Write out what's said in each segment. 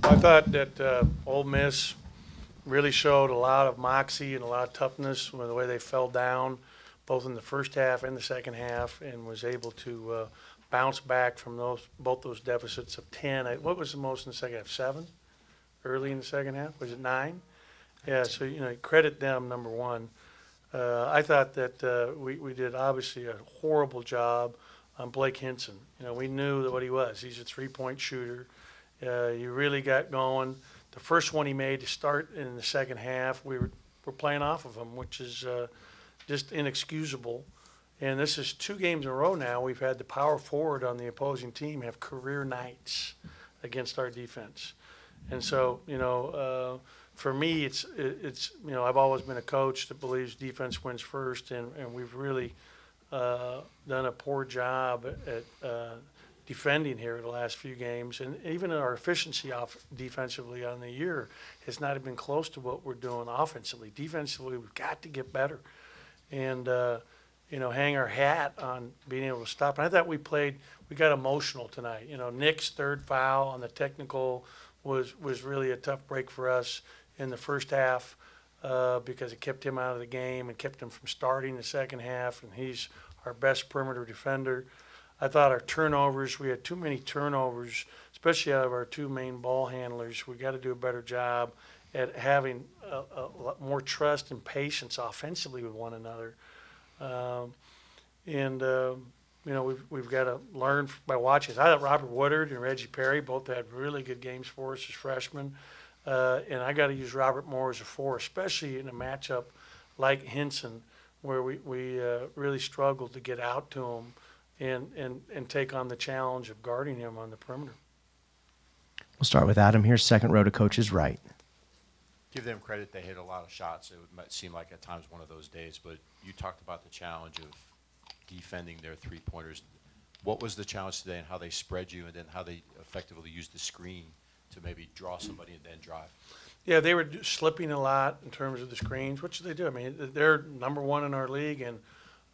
I thought that Ole Miss really showed a lot of moxie and a lot of toughness with the way they fell down, both in the first half and the second half, and was able to bounce back from both those deficits of 10. What was the most in the second half? 7? Early in the second half? Was it 9? Yeah, so, credit them, number one. I thought that we did obviously a horrible job on Blake Hinson. We knew that what he was. He's a three-point shooter. You really got going. The first one he made to start in the second half, we're playing off of him, which is just inexcusable. And this is 2 games in a row now. We've had the power forward on the opposing team have career nights against our defense. And so, for me, it's I've always been a coach that believes defense wins first, and we've really done a poor job at defending here the last few games, and even our efficiency defensively on the year has not been close to what we're doing offensively. Defensively, we've got to get better, and hang our hat on being able to stop. And I thought we got emotional tonight. Nick's third foul on the technical was really a tough break for us in the first half because it kept him out of the game and kept him from starting the second half, and he's our best perimeter defender. I thought our turnovers, we had too many turnovers, especially out of our 2 main ball handlers. We got to do a better job at having a lot more trust and patience offensively with one another. We've got to learn by watching. I thought Robert Woodard and Reggie Perry both had really good games for us as freshmen. And I got to use Robert more as a 4, especially in a matchup like Hinson, where we really struggled to get out to him and take on the challenge of guarding him on the perimeter. We'll start with Adam here, second row to coach's right. Give them credit. They hit a lot of shots. It might seem like at times one of those days, but you talked about the challenge of defending their three-pointers. What was the challenge today and how they spread you and then how they effectively used the screen to maybe draw somebody and then drive? Yeah, they were slipping a lot in terms of the screens. What should they do? I mean, they're number 1 in our league in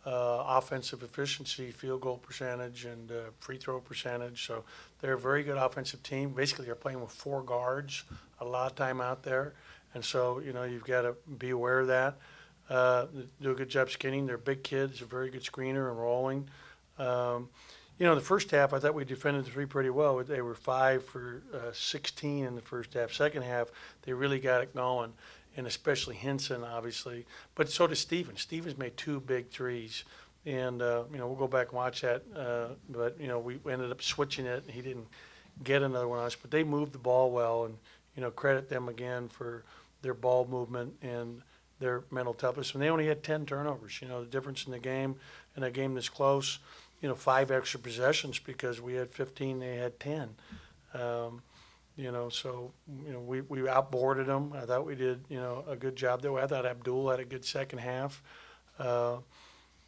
offensive efficiency, field goal percentage, and free throw percentage. So they're a very good offensive team. Basically, they're playing with 4 guards a lot of time out there. And so, you've got to be aware of that. Do a good job skinning. They're big kids, a very good screener and rolling. The first half, I thought we defended the 3 pretty well. They were 5 for 16 in the first half. Second half, they really got it going, and especially Hinson, obviously. But so did Stevens. Stevens made 2 big threes. And, we'll go back and watch that. But, we ended up switching it, and he didn't get another one on us. But they moved the ball well, and, credit them again for their ball movement and their mental toughness. And they only had 10 turnovers. The difference in the game, in a game this close, 5 extra possessions because we had 15, they had 10. We outboarded them. I thought we did, a good job there. I thought Abdul had a good second half.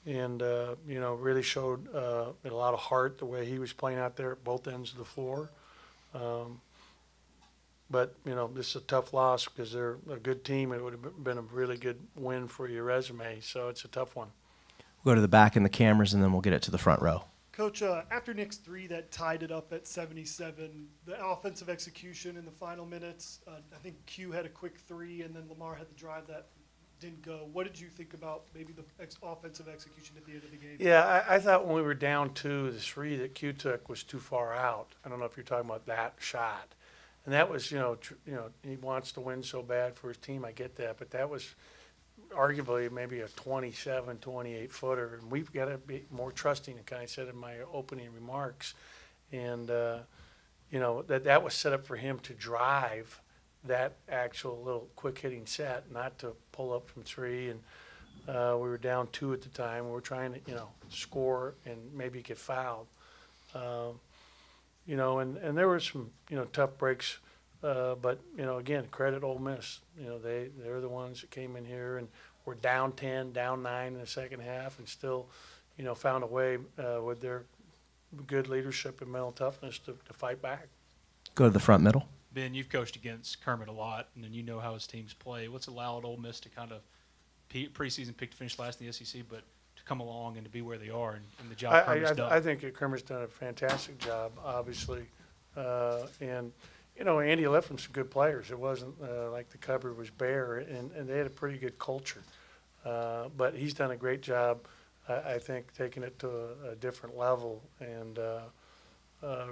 Really showed a lot of heart the way he was playing out there at both ends of the floor. But, this is a tough loss because they're a good team. It would have been a really good win for your resume, so it's a tough one. We'll go to the back in the cameras, and then we'll get it to the front row. Coach, after Nick's 3 that tied it up at 77, the offensive execution in the final minutes, I think Q had a quick 3, and then Lamar had the drive that didn't go. What did you think about maybe the offensive execution at the end of the game? Yeah, I thought when we were down 2, the 3 that Q took was too far out. I don't know if you're talking about that shot. And that was, he wants to win so bad for his team. I get that. But that was arguably maybe a 27, 28-footer. And we've got to be more trusting, like I said in my opening remarks. And, that was set up for him to drive that actual little quick-hitting set, not to pull up from 3. And we were down 2 at the time. We were trying to, score and maybe get fouled. And there were some, tough breaks, but, again, credit Ole Miss. They're the ones that came in here and were down 10, down 9 in the second half and still, found a way with their good leadership and mental toughness to fight back. Go to the front middle. Ben, you've coached against Kermit a lot, and then you know how his teams play. What's allowed Ole Miss to kind of preseason pick to finish last in the SEC, but to come along and to be where they are and the job Kermit's done? I think Kermit's done a fantastic job, obviously. And, you know, Andy left them some good players. It wasn't like the cupboard was bare, and they had a pretty good culture. But he's done a great job, I think, taking it to a different level, and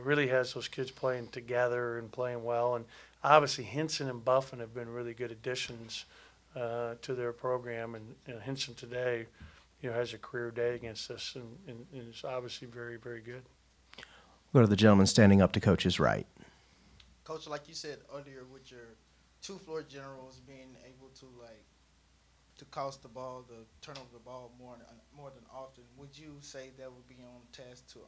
really has those kids playing together and playing well. And obviously, Hinson and Buffin have been really good additions to their program. And Hinson today, you know, has a career day against us, and is obviously very, very good. Go to the gentleman standing up to coach's right. Coach, like you said earlier, with your two floor generals being able to to cost the ball, to turn over the ball more than often, would you say that would be on test to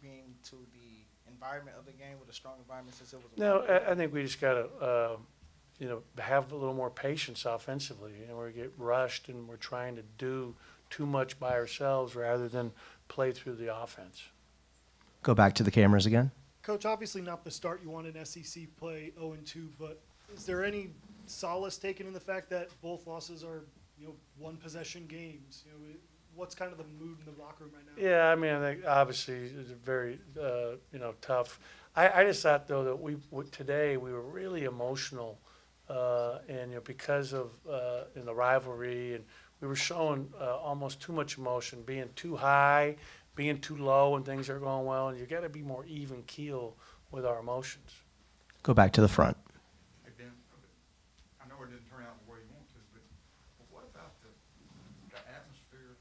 being to the environment of the game with a strong environment since it was? No, I think we just got to, you know, have a little more patience offensively. You know, we get rushed and we're trying to do too much by ourselves rather than play through the offense. Go back to the cameras again. Coach, obviously not the start you want in SEC play, 0-2, but is there any solace taken in the fact that both losses are, you know, one possession games? You know, what's kind of the mood in the locker room right now? Yeah, I mean, I think obviously it's very, you know, tough. I just thought though that today we were really emotional, and you know, because of in the rivalry, and we were showing almost too much emotion, being too high, being too low when things are going well, and you got to be more even keel with our emotions. Go back to the front. Hey, Ben, I know it didn't turn out the way you want to, but what about the atmosphere?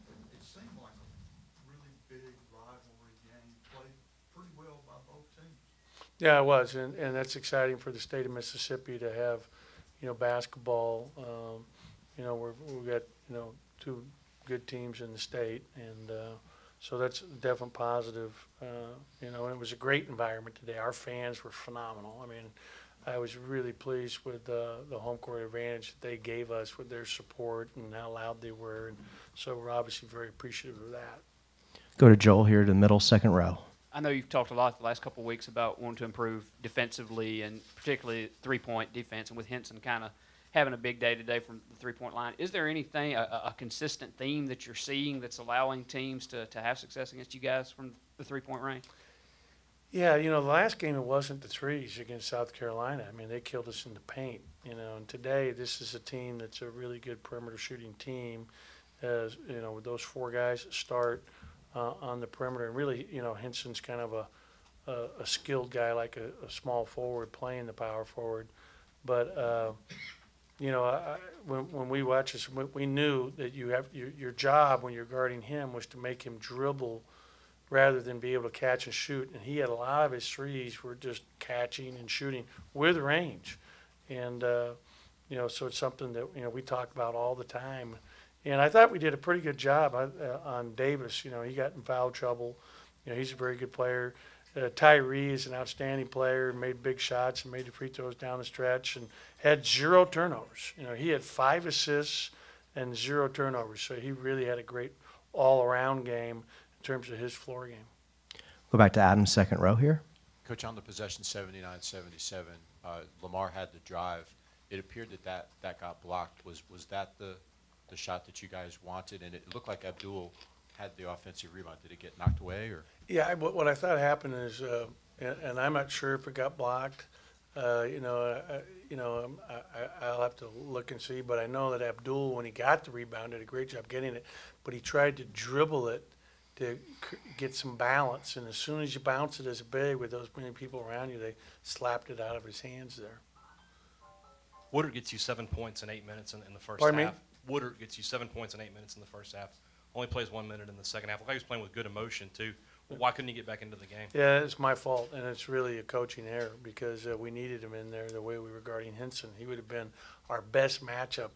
And it seemed like a really big rivalry game played pretty well by both teams. Yeah, it was, and that's exciting for the state of Mississippi to have, you know, basketball. You know, we got, you know, two good teams in the state, and so that's a definite positive. You know, and it was a great environment today. Our fans were phenomenal. I mean, I was really pleased with the home court advantage that they gave us with their support and how loud they were, and so we're obviously very appreciative of that. Go to Joel here to the middle, second row. I know you've talked a lot the last couple of weeks about wanting to improve defensively and particularly three-point defense, and with Hinson kind of having a big day today from the three-point line. Is there anything, a consistent theme that you're seeing that's allowing teams to have success against you guys from the three-point range? Yeah, you know, the last game it wasn't the threes against South Carolina. I mean, they killed us in the paint, you know, and today this is a team that's a really good perimeter shooting team. As you know, with those four guys that start on the perimeter, and really, you know, Hinson's kind of a skilled guy, like a small forward playing the power forward. But you know, when we watch this, we knew that you have your job when you're guarding him was to make him dribble rather than be able to catch and shoot. And he had a lot of his threes were just catching and shooting with range. And, you know, so it's something that, you know, we talk about all the time. And I thought we did a pretty good job on Davis. You know, he got in foul trouble. You know, he's a very good player. Tyree is an outstanding player, made big shots and made the free throws down the stretch and had 0 turnovers. You know, he had 5 assists and 0 turnovers. So he really had a great all-around game in terms of his floor game. Go back to Adam's second row here. Coach, on the possession 79-77, Lamar had the drive. It appeared that got blocked. Was that the shot that you guys wanted? And it looked like Abdul had the offensive rebound. Did it get knocked away? Or? Yeah, what I thought happened is, and I'm not sure if it got blocked. You know, I'll have to look and see. But I know that Abdul, when he got the rebound, did a great job getting it. But he tried to dribble it to get some balance. And as soon as you bounce it as a big with those many people around you, they slapped it out of his hands there. Woodard gets you 7 points in 8 minutes in the first Pardon half. me? Woodard gets you 7 points in 8 minutes in the first half. Only plays 1 minute in the second half. Looked like he was playing with good emotion, too. Well, why couldn't he get back into the game? Yeah, it's my fault, and it's really a coaching error because we needed him in there the way we were guarding Hinson. He would have been our best matchup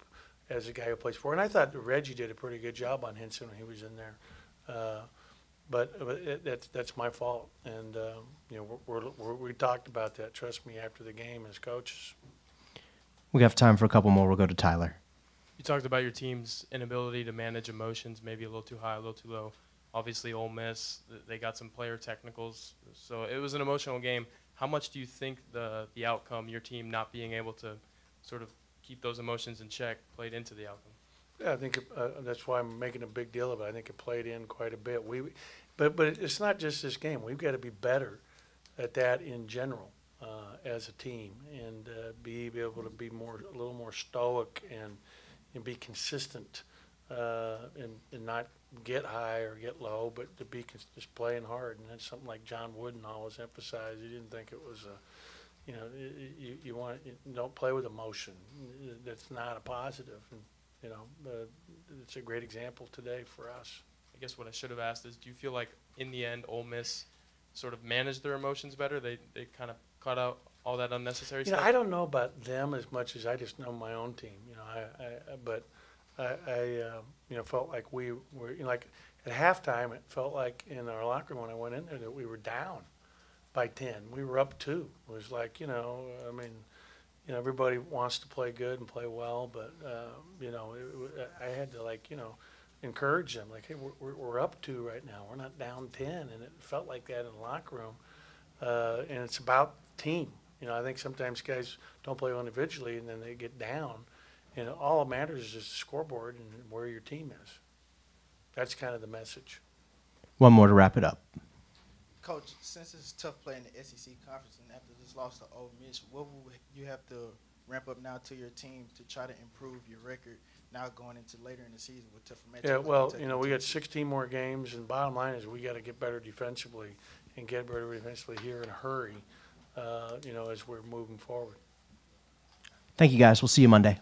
as a guy who plays forward. And I thought Reggie did a pretty good job on Hinson when he was in there. But that's my fault, and you know we talked about that. Trust me, after the game as coaches. We have time for a couple more. We'll go to Tyler. You talked about your team's inability to manage emotions, maybe a little too high, a little too low. Obviously, Ole Miss, they got some player technicals, so it was an emotional game. How much do you think the outcome, your team not being able to sort of keep those emotions in check, played into the outcome? Yeah, I think that's why I'm making a big deal of it. I think it played in quite a bit. But it's not just this game. We've got to be better at that in general as a team, and be able to be a little more stoic and be consistent, and not get high or get low, but to be just playing hard. And that's something like John Wooden always emphasized. He didn't think it was a, you don't play with emotion. That's not a positive. And, it's a great example today for us. I guess what I should have asked is, do you feel like in the end Ole Miss sort of managed their emotions better? They kind of cut out all that unnecessary stuff? I don't know about them as much as I just know my own team. I felt like we were, like at halftime, it felt like in our locker room when I went in there that we were down by 10. We were up 2. It was like, everybody wants to play good and play well, but, I had to encourage them, like, hey, we're up 2 right now. We're not down 10. And it felt like that in the locker room. And it's about team. I think sometimes guys don't play well individually and then they get down. And all that matters is just the scoreboard and where your team is. That's kind of the message. One more to wrap it up. Coach, since it's tough playing the SEC conference and after this loss to Ole Miss, what will you have to ramp up now to your team to try to improve your record now going into later in the season with tougher matchups? Yeah, well, we got 16 more games, and bottom line is we got to get better defensively and get better defensively here in a hurry, as we're moving forward. Thank you, guys. We'll see you Monday.